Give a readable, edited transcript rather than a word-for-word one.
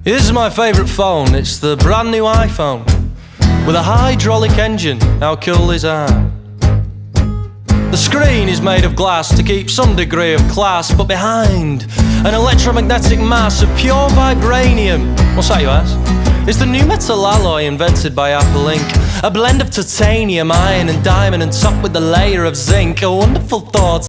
This is my favourite phone, it's the brand new iPhone with a hydraulic engine, how cool is that? The screen is made of glass to keep some degree of class, but behind an electromagnetic mass of pure vibranium, what's that you ask? It's the new metal alloy invented by Apple Inc. A blend of titanium, iron and diamond, and topped with a layer of zinc. A wonderful thought,